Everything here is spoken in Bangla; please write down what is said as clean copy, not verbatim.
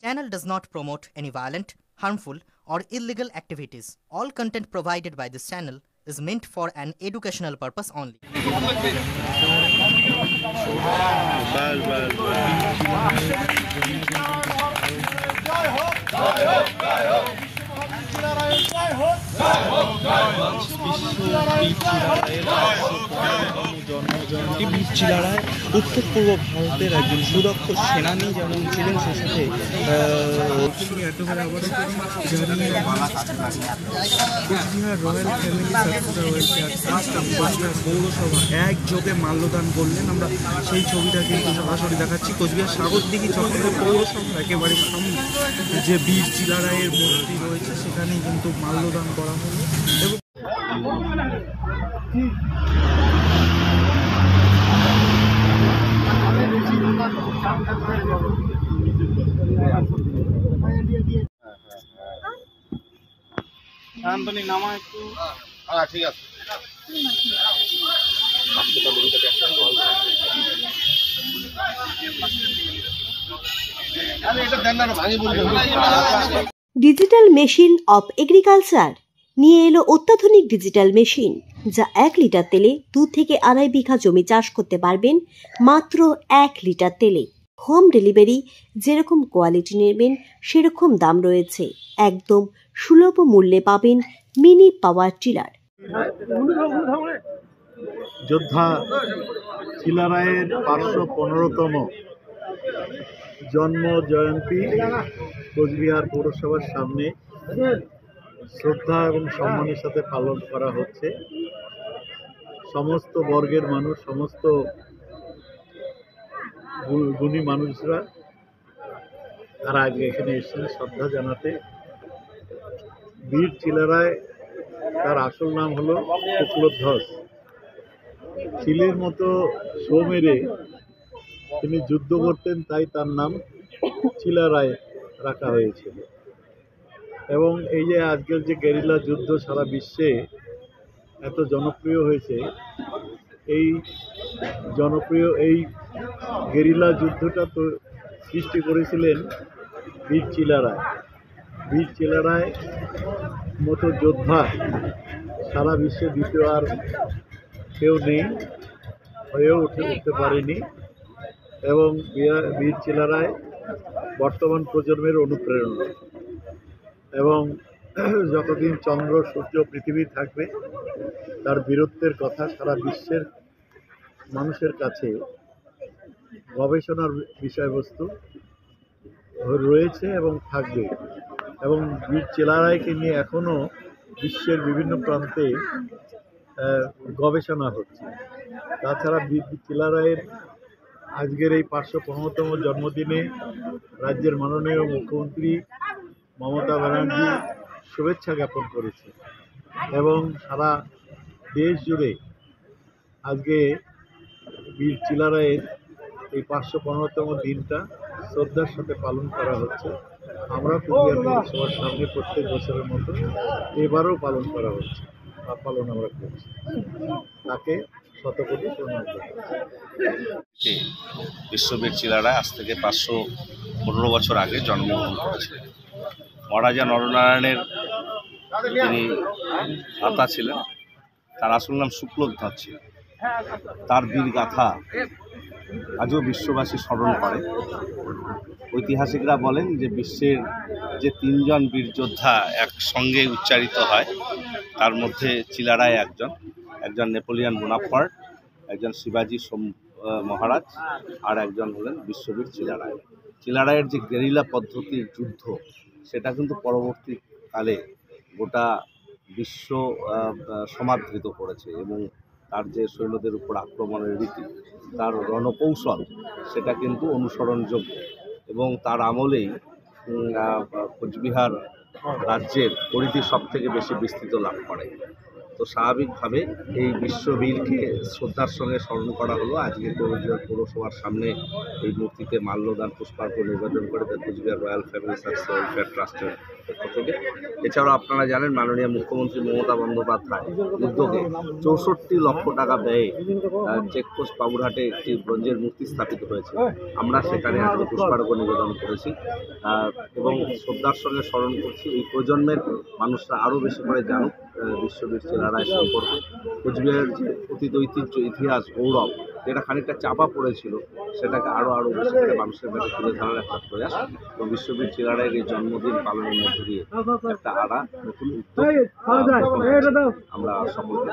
Channel does not promote any violent, harmful, or illegal activities. All content provided by this channel is meant for an educational purpose only. Chilarai উত্তর পূর্ব ভারতের একজন সুদক্ষ সেনানী যেমন ছিলেন, সে সাথে রয়্যাল ফ্যামিলি পৌরসভা একযোগে মাল্যদান করলেন। আমরা সেই ছবিটা কিন্তু সরাসরি দেখাচ্ছি। কোচবিহার সাগরদিঘি চট্টগ্রাম পৌরসভা একেবারে সামনে যে বীর চিলারায়ের মূর্তি রয়েছে সেখানেই কিন্তু মাল্যদান করা হলো। এবং শান্তনী নামা একটু। ঠিক আছে। ডিজিটাল মেশিন অফ এগ্রিকালচার নিয়ে এলো অত্যাধুনিক ডিজিটাল মেশিন, যা 1 লিটার তেলে 2 থেকে 2.5 বিঘা জমি চাষ করতে পারবেন মাত্র 1 লিটার তেলে। হোম ডেলিভারি, যেরকম কোয়ালিটি নেবেন সেরকম দাম রয়েছে। একদম সুলভ মূল্যে পাবেন মিনি পাওয়ার টিলার। যোদ্ধা চিলারায়ের 515তম জন্ম জয়ন্তী কোচবিহার পৌরসভার সামনে শ্রদ্ধা এবং সম্মানের সাথে পালন করা হচ্ছে। সমস্ত বর্গের মানুষ, সমস্ত গুণী মানুষরা তারা আগে এখানে এসেছেন শ্রদ্ধা জানাতে। বীর চিলারায়, তার আসল নাম হলো কুকুরধ্বজ। চিলের মতো শো মেরে তিনি যুদ্ধ করতেন, তাই তার নাম চিলারায় রাখা হয়েছিল। এবং এই যে আজকের যে গেরিলা যুদ্ধ সারা বিশ্বে এত জনপ্রিয় হয়েছে, এই জনপ্রিয় এই গেরিলা যুদ্ধটা তো সৃষ্টি করেছিলেন বীর চিলারায়। বীর চিলারায় মতো যোদ্ধা সারা বিশ্বে দ্বিতীয় আর কেউ নেই, হয়েও উঠতে পারেনি। এবং বীর চিলারায় বর্তমান প্রজন্মের অনুপ্রেরণা। এবং যতদিন চন্দ্র সূর্য পৃথিবী থাকবে, তার বীরত্বের কথা সারা বিশ্বের মানুষের কাছে গবেষণার বিষয়বস্তু রয়েছে এবং থাকবে। এবং বীর চিলারায়কে নিয়ে এখনও বিশ্বের বিভিন্ন প্রান্তে গবেষণা হচ্ছে। তাছাড়া বীর চিলারায়ের আজকের এই 515তম জন্মদিনে রাজ্যের মাননীয় মুখ্যমন্ত্রী মমতা ব্যানার্জি শুভেচ্ছা জ্ঞাপন করেছে। এবং সারা দেশ জুড়ে আজকে বীর চিলারায়ের এই 515তম দিনটা শ্রদ্ধার সাথে পালন করা হচ্ছে। আমরা কোচবিহার পৌরসভার সামনে প্রত্যেক বছরের মতো এবারও পালন করা হচ্ছে, বা পালন আমরা করছি। তাকে শতকোটি প্রণাম জানাই। বিশ্ববীর চিলারায় আজ থেকে 515 বছর আগে জন্মগ্রহণ করেছিলেন। মহারাজা নরনারায়ণের তিনি ভ্রাতা ছিলেন। তার আসল নাম শুক্লধ্বজ ছিল। তার বীর গাথা আজও বিশ্ববাসী স্মরণ করে। ঐতিহাসিকরা বলেন যে বিশ্বের যে 3 জন বীর যোদ্ধা একসঙ্গে উচ্চারিত হয়, তার মধ্যে চিলারায় একজন নেপোলিয়ান বোনাপার্ট, একজন শিবাজি মহারাজ, আর একজন হলেন বিশ্ববীর চিলারায়। চিলারায়ের যে গেরিলা পদ্ধতির যুদ্ধ, সেটা কিন্তু পরবর্তীকালে গোটা বিশ্ব সমাদৃত করেছে। এবং তার যে সৈন্যদের উপর আক্রমণের রীতি, তার রণকৌশল, সেটা কিন্তু অনুসরণযোগ্য। এবং তার আমলেই কোচবিহার রাজ্যের পরিধি সব থেকে বেশি বিস্তৃত লাভ করে। তো স্বাভাবিকভাবে এই বিশ্ববীরকে শ্রদ্ধার সঙ্গে স্মরণ করা হলো। আজকে কোচবিহার পৌরসভার সামনে এই মূর্তিতে মাল্যদান পুষ্পার্ঘ্য নিবেদন করে তার Cooch Behar royal family service welfare ট্রাস্টের পক্ষ থেকে। এছাড়াও আপনারা জানেন মাননীয় মুখ্যমন্ত্রী মমতা বন্দ্যোপাধ্যায় উদ্যোগে 64 লক্ষ টাকা ব্যয়ে চেকপোস্ট বাবুরহাটে একটি ব্রোঞ্জের মূর্তি স্থাপিত হয়েছে। আমরা সেখানে আজকে পুষ্পার্ঘ্য নিবেদন করেছি এবং শ্রদ্ধার সঙ্গে স্মরণ করছি। এই প্রজন্মের মানুষরা আরও বেশি করে জানুক বিশ্ববীর চিলারায় সম্পর্কে, কোচবিহারের যে অতীত ঐতিহ্য, ইতিহাস, গৌরব যেটা খানিকটা চাপা পড়েছিল সেটাকে আরও বেশি করে মানুষের কাছে তুলে ধরার একটা প্রয়াস এবং বিশ্ববীর চিলারায়ের এই জন্মদিন পালনের মধ্যে দিয়ে একটা নতুন উদ্যোগ আমরা সকলকে